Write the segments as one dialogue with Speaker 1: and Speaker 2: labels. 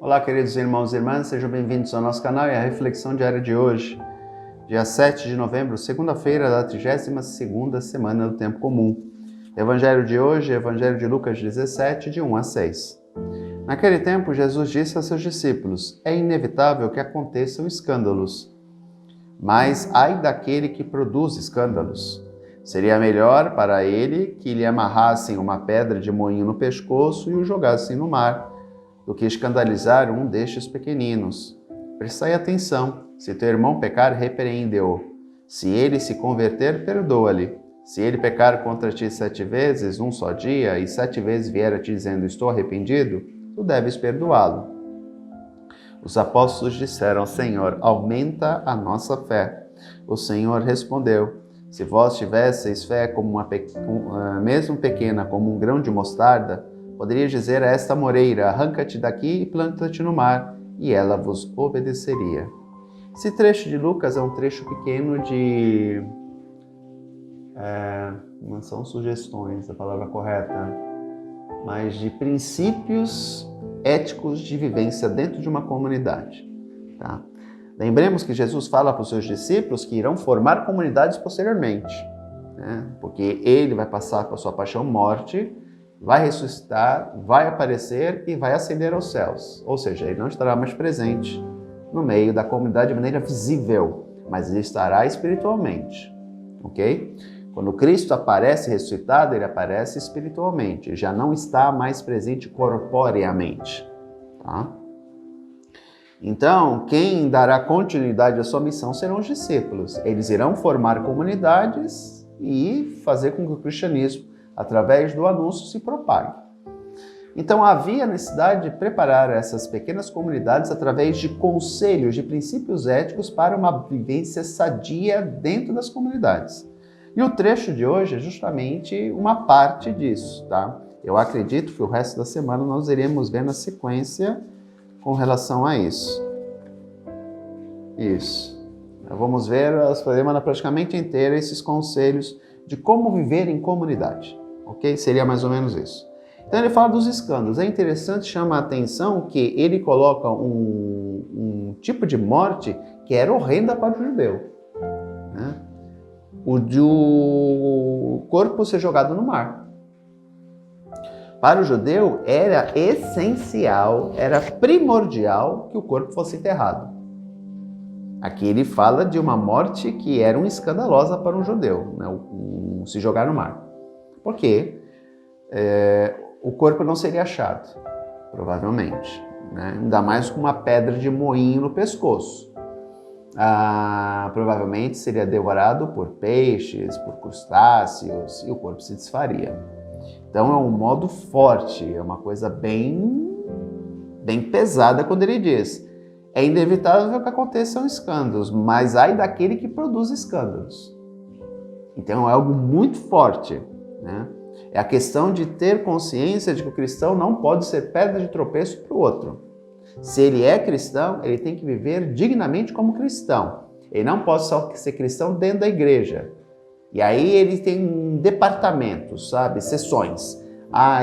Speaker 1: Olá, queridos irmãos e irmãs, sejam bem-vindos ao nosso canal e à reflexão diária de hoje, dia 7 de novembro, segunda-feira da 32ª semana do Tempo Comum. Evangelho de hoje, Evangelho de Lucas 17, de 1 a 6. Naquele tempo, Jesus disse a seus discípulos: é inevitável que aconteçam escândalos, mas ai daquele que produz escândalos. Seria melhor para ele que lhe amarrassem uma pedra de moinho no pescoço e o jogassem no mar, do que escandalizar um destes pequeninos. Prestai atenção: se teu irmão pecar, repreende-o. Se ele se converter, perdoa-lhe. Se ele pecar contra ti 7 vezes, um só dia, e 7 vezes vier a ti dizendo: estou arrependido, tu deves perdoá-lo. Os apóstolos disseram: Senhor, aumenta a nossa fé. O Senhor respondeu: se vós tivesseis fé como mesmo pequena como um grão de mostarda, poderia dizer a esta moreira: arranca-te daqui e planta-te no mar, e ela vos obedeceria. Esse trecho de Lucas é um trecho pequeno de... não são sugestões, a palavra correta, mas de princípios éticos de vivência dentro de uma comunidade. Tá? Lembremos que Jesus fala para os seus discípulos que irão formar comunidades posteriormente, né? Porque ele vai passar com a sua paixão morte, vai ressuscitar, vai aparecer e vai ascender aos céus. Ou seja, ele não estará mais presente no meio da comunidade de maneira visível, mas ele estará espiritualmente, ok? Quando Cristo aparece ressuscitado, ele aparece espiritualmente, já não está mais presente corporeamente, tá? Então, quem dará continuidade à sua missão serão os discípulos. Eles irão formar comunidades e fazer com que o cristianismo, através do anúncio, se propague. Então, havia necessidade de preparar essas pequenas comunidades através de conselhos, de princípios éticos para uma vivência sadia dentro das comunidades. E o trecho de hoje é justamente uma parte disso, tá? Eu acredito que o resto da semana nós iremos ver na sequência com relação a isso. Vamos ver a semana praticamente inteira esses conselhos de como viver em comunidade. Ok? Seria mais ou menos isso. Então ele fala dos escândalos. É interessante, chama a atenção que ele coloca um tipo de morte que era horrenda para o judeu, né? O de o corpo ser jogado no mar. Para o judeu era essencial, era primordial que o corpo fosse enterrado. Aqui ele fala de uma morte que era escandalosa para um judeu, né? Se jogar no mar. Por quê? O corpo não seria achado, provavelmente, né? Ainda mais com uma pedra de moinho no pescoço. Provavelmente seria devorado por peixes, por crustáceos, e o corpo se desfaria. Então é um modo forte, é uma coisa bem pesada quando ele diz: é inevitável que aconteçam escândalos, mas ai daquele que produz escândalos. Então é algo muito forte, né? É a questão de ter consciência de que o cristão não pode ser pedra de tropeço para o outro. Se ele é cristão, ele tem que viver dignamente como cristão. Ele não pode só ser cristão dentro da igreja. E aí ele tem departamentos, sabe? Seções.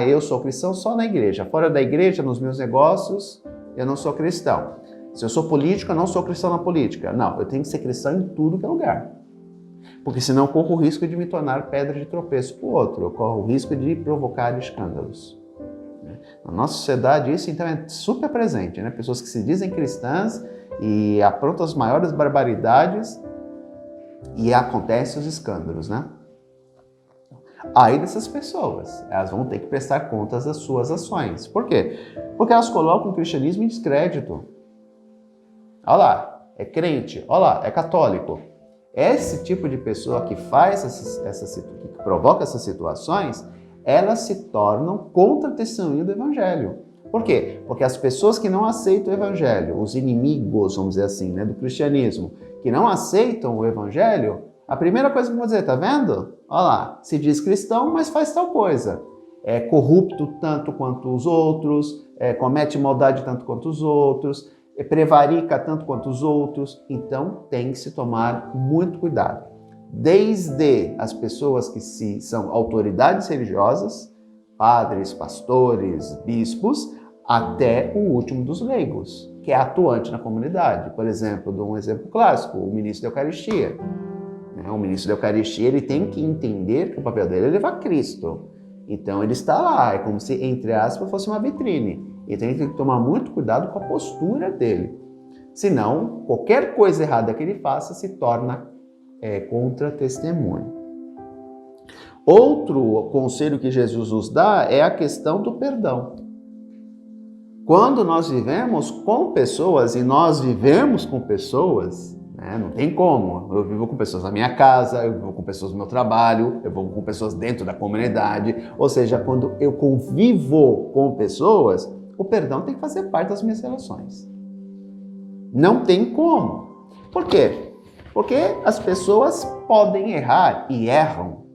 Speaker 1: Eu sou cristão só na igreja. Fora da igreja, nos meus negócios, eu não sou cristão. Se eu sou político, eu não sou cristão na política. Não, eu tenho que ser cristão em tudo que é lugar. Porque senão eu corro o risco de me tornar pedra de tropeço para o outro. Eu corro o risco de provocar escândalos. Na nossa sociedade isso então é super presente, né? Pessoas que se dizem cristãs e aprontam as maiores barbaridades e acontecem os escândalos, né? Aí dessas pessoas, elas vão ter que prestar contas das suas ações. Por quê? Porque elas colocam o cristianismo em descrédito. Olha lá, é crente, olha lá, é católico. Esse tipo de pessoa que faz que provoca essas situações, elas se tornam contra a testemunha do Evangelho. Por quê? Porque as pessoas que não aceitam o Evangelho, os inimigos, vamos dizer assim, né, do cristianismo, que não aceitam o Evangelho, a primeira coisa que vão dizer: tá vendo? Olha lá, se diz cristão, mas faz tal coisa. É corrupto tanto quanto os outros, comete maldade tanto quanto os outros, prevarica tanto quanto os outros. Então tem que se tomar muito cuidado. Desde as pessoas que são autoridades religiosas, padres, pastores, bispos, até o último dos leigos, que é atuante na comunidade. Por exemplo, dou um exemplo clássico, o ministro da Eucaristia. O ministro da Eucaristia, ele tem que entender que o papel dele é levar Cristo. Então ele está lá, é como se, entre aspas, fosse uma vitrine. Então ele tem que tomar muito cuidado com a postura dele. Senão, qualquer coisa errada que ele faça se torna contra-testemunho. Outro conselho que Jesus nos dá é a questão do perdão. Quando nós vivemos com pessoas, e nós vivemos com pessoas, não tem como. Eu vivo com pessoas na minha casa, eu vivo com pessoas no meu trabalho, eu vivo com pessoas dentro da comunidade. Ou seja, quando eu convivo com pessoas, o perdão tem que fazer parte das minhas relações. Não tem como. Por quê? Porque as pessoas podem errar e erram.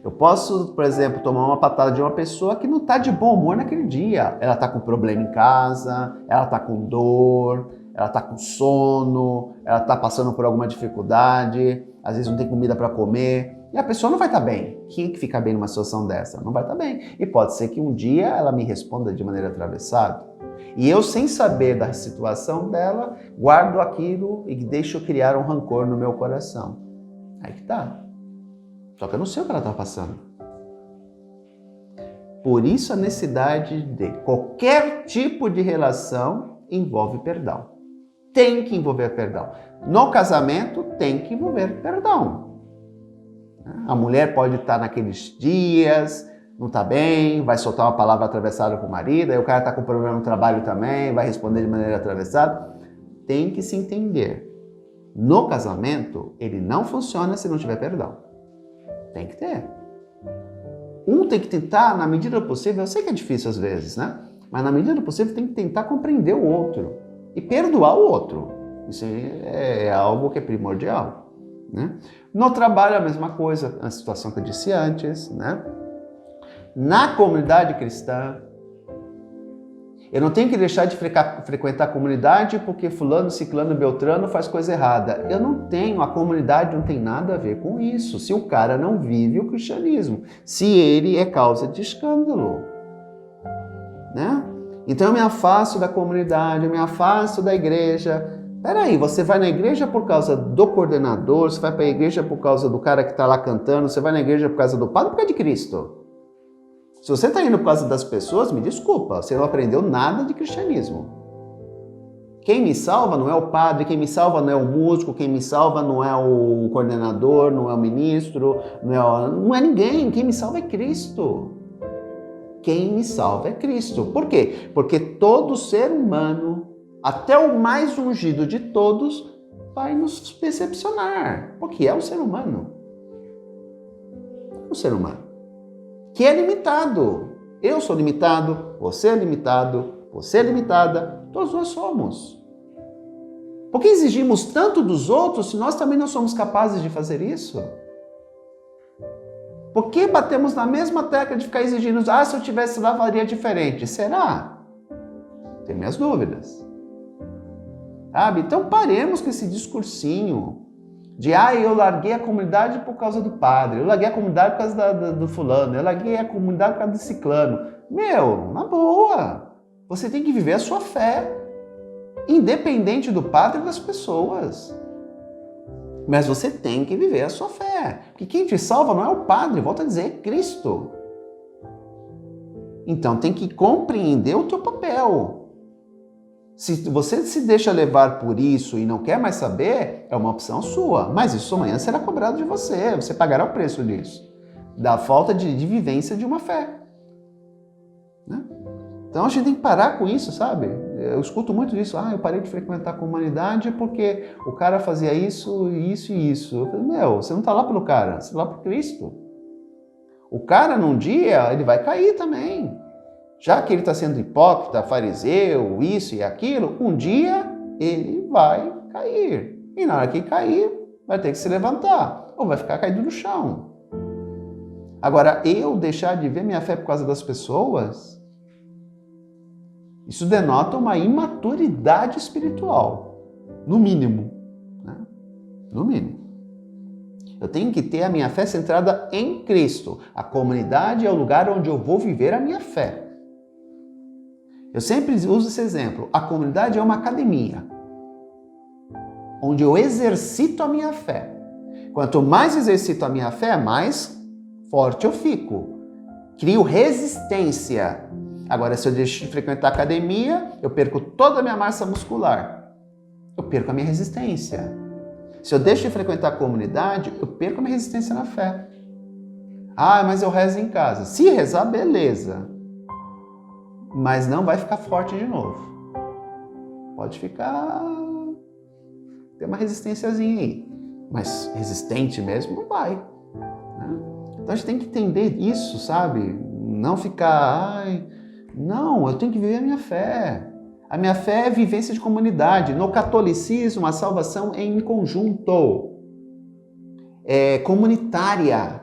Speaker 1: Eu posso, por exemplo, tomar uma patada de uma pessoa que não está de bom humor naquele dia. Ela está com problema em casa, ela está com dor, ela está com sono, ela está passando por alguma dificuldade, às vezes não tem comida para comer, e a pessoa não vai estar bem. Quem é que fica bem numa situação dessa? Não vai estar bem. E pode ser que um dia ela me responda de maneira atravessada. E eu, sem saber da situação dela, guardo aquilo e deixo criar um rancor no meu coração. Aí que tá. Só que eu não sei o que ela está passando. Por isso a necessidade de qualquer tipo de relação envolve perdão. Tem que envolver perdão. No casamento tem que envolver perdão. A mulher pode estar naqueles dias, não está bem, vai soltar uma palavra atravessada com o marido, aí o cara está com problema no trabalho também, vai responder de maneira atravessada. Tem que se entender. No casamento, ele não funciona se não tiver perdão. Tem que ter. Um tem que tentar, na medida do possível, eu sei que é difícil às vezes, né? Mas na medida do possível tem que tentar compreender o outro e perdoar o outro. Isso é algo que é primordial, né? No trabalho a mesma coisa, a situação que eu disse antes, né? Na comunidade cristã, eu não tenho que deixar de frequentar a comunidade porque fulano, ciclano, beltrano faz coisa errada. Eu não tenho, a comunidade não tem nada a ver com isso. Se o cara não vive o cristianismo, se ele é causa de escândalo, né? Então eu me afasto da comunidade, eu me afasto da igreja. Peraí, você vai na igreja por causa do coordenador, você vai para a igreja por causa do cara que está lá cantando, você vai na igreja por causa do padre, por causa de Cristo. Se você está indo por causa das pessoas, me desculpa, você não aprendeu nada de cristianismo. Quem me salva não é o padre, quem me salva não é o músico, quem me salva não é o coordenador, não é o ministro, não é ninguém. Quem me salva é Cristo. Quem me salva é Cristo. Por quê? Porque todo ser humano, até o mais ungido de todos, vai nos decepcionar. Porque é um ser humano. É um ser humano. Que é limitado. Eu sou limitado, você é limitado, você é limitada, todos nós somos. Por que exigimos tanto dos outros se nós também não somos capazes de fazer isso? Por que batemos na mesma tecla de ficar exigindo, se eu tivesse lá faria diferente? Será? Tenho minhas dúvidas. Sabe? Então paremos com esse discursinho de, eu larguei a comunidade por causa do padre, eu larguei a comunidade por causa do fulano, eu larguei a comunidade por causa do ciclano. Meu, na boa, você tem que viver a sua fé, independente do padre e das pessoas. Mas você tem que viver a sua fé, porque quem te salva não é o padre, volto a dizer, é Cristo. Então tem que compreender o teu papel. Se você se deixa levar por isso e não quer mais saber, é uma opção sua. Mas isso amanhã será cobrado de você. Você pagará o preço disso. Da falta de vivência de uma fé. Né? Então a gente tem que parar com isso, sabe? Eu escuto muito isso. Eu parei de frequentar a comunidade porque o cara fazia isso, isso e isso. Eu falei, você não está lá pelo cara, você está lá por Cristo. O cara, num dia, ele vai cair também. Já que ele está sendo hipócrita, fariseu, isso e aquilo, um dia ele vai cair. E na hora que cair, vai ter que se levantar. Ou vai ficar caído no chão. Agora, eu deixar de ver minha fé por causa das pessoas, isso denota uma imaturidade espiritual. No mínimo. Né? No mínimo. Eu tenho que ter a minha fé centrada em Cristo. A comunidade é o lugar onde eu vou viver a minha fé. Eu sempre uso esse exemplo. A comunidade é uma academia, onde eu exercito a minha fé. Quanto mais exercito a minha fé, mais forte eu fico. Crio resistência. Agora, se eu deixo de frequentar a academia, eu perco toda a minha massa muscular. Eu perco a minha resistência. Se eu deixo de frequentar a comunidade, eu perco a minha resistência na fé. Ah, mas eu rezo em casa. Se rezar, beleza. Mas não vai ficar forte de novo. Pode ficar... Tem uma resistênciazinha aí. Mas resistente mesmo não vai. Né? Então a gente tem que entender isso, sabe? Não ficar... Não, eu tenho que viver a minha fé. A minha fé é vivência de comunidade. No catolicismo, a salvação é em conjunto. É comunitária.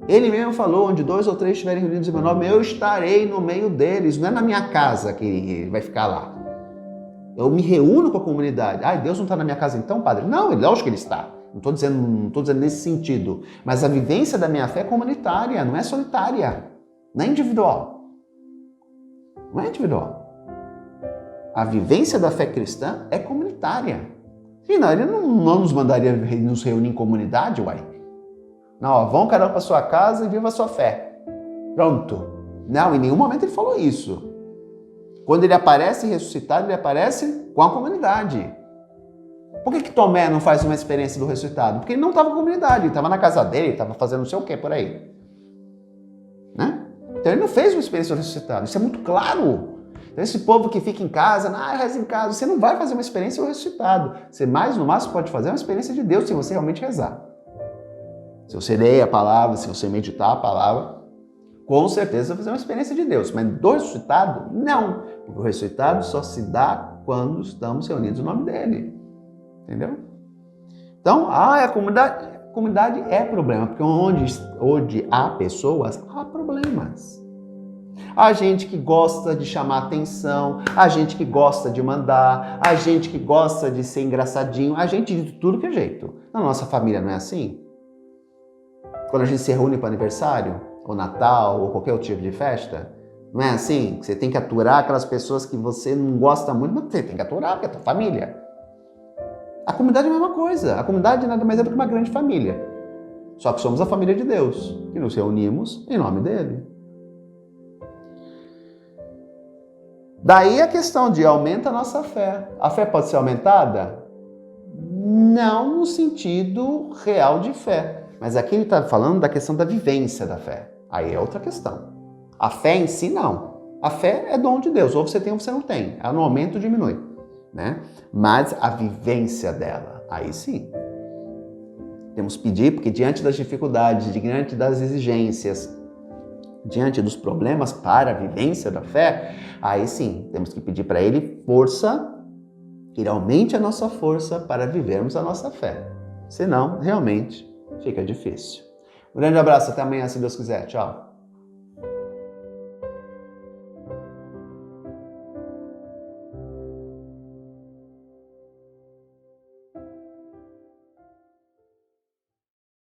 Speaker 1: Ele mesmo falou, onde 2 ou 3 estiverem reunidos em meu nome, eu estarei no meio deles. Não é na minha casa que ele vai ficar lá. Eu me reúno com a comunidade. Ah, Deus não está na minha casa então, padre? Não, lógico que ele está. Não estou dizendo nesse sentido. Mas a vivência da minha fé é comunitária, não é solitária. Não é individual. Não é individual. A vivência da fé cristã é comunitária. E não, ele não nos mandaria nos reunir em comunidade, uai. Não, ó, vão cada um para sua casa e viva a sua fé. Pronto. Não, em nenhum momento ele falou isso. Quando ele aparece ressuscitado, ele aparece com a comunidade. Por que Tomé não faz uma experiência do ressuscitado? Porque ele não estava com a comunidade, ele estava na casa dele, estava fazendo não sei o que por aí. Né? Então ele não fez uma experiência do ressuscitado, isso é muito claro. Então esse povo que fica em casa, reza em casa, você não vai fazer uma experiência do ressuscitado. Você no máximo pode fazer uma experiência de Deus se você realmente rezar. Se você ler a palavra, se você meditar a palavra, com certeza vai fazer uma experiência de Deus. Mas do ressuscitado, não. Porque o ressuscitado só se dá quando estamos reunidos no nome dele. Entendeu? Então, a comunidade é problema. Porque onde há pessoas, há problemas. Há gente que gosta de chamar atenção, há gente que gosta de mandar, há gente que gosta de ser engraçadinho, há gente de tudo que é jeito. Na nossa família não é assim? Quando a gente se reúne para aniversário, ou Natal, ou qualquer outro tipo de festa, não é assim? Você tem que aturar aquelas pessoas que você não gosta muito, mas você tem que aturar, porque é tua família. A comunidade é a mesma coisa. A comunidade nada mais é do que uma grande família. Só que somos a família de Deus, e nos reunimos em nome dele. Daí a questão de aumenta a nossa fé. A fé pode ser aumentada? Não no sentido real de fé. Mas aqui ele está falando da questão da vivência da fé. Aí é outra questão. A fé em si, não. A fé é dom de Deus. Ou você tem ou você não tem. Ela no aumento diminui. Né? Mas a vivência dela, aí sim. Temos que pedir, porque diante das dificuldades, diante das exigências, diante dos problemas para a vivência da fé, aí sim, temos que pedir para ele força, que ele aumente a nossa força para vivermos a nossa fé. Senão, realmente, fica difícil. Um grande abraço, até amanhã, se Deus quiser. Tchau.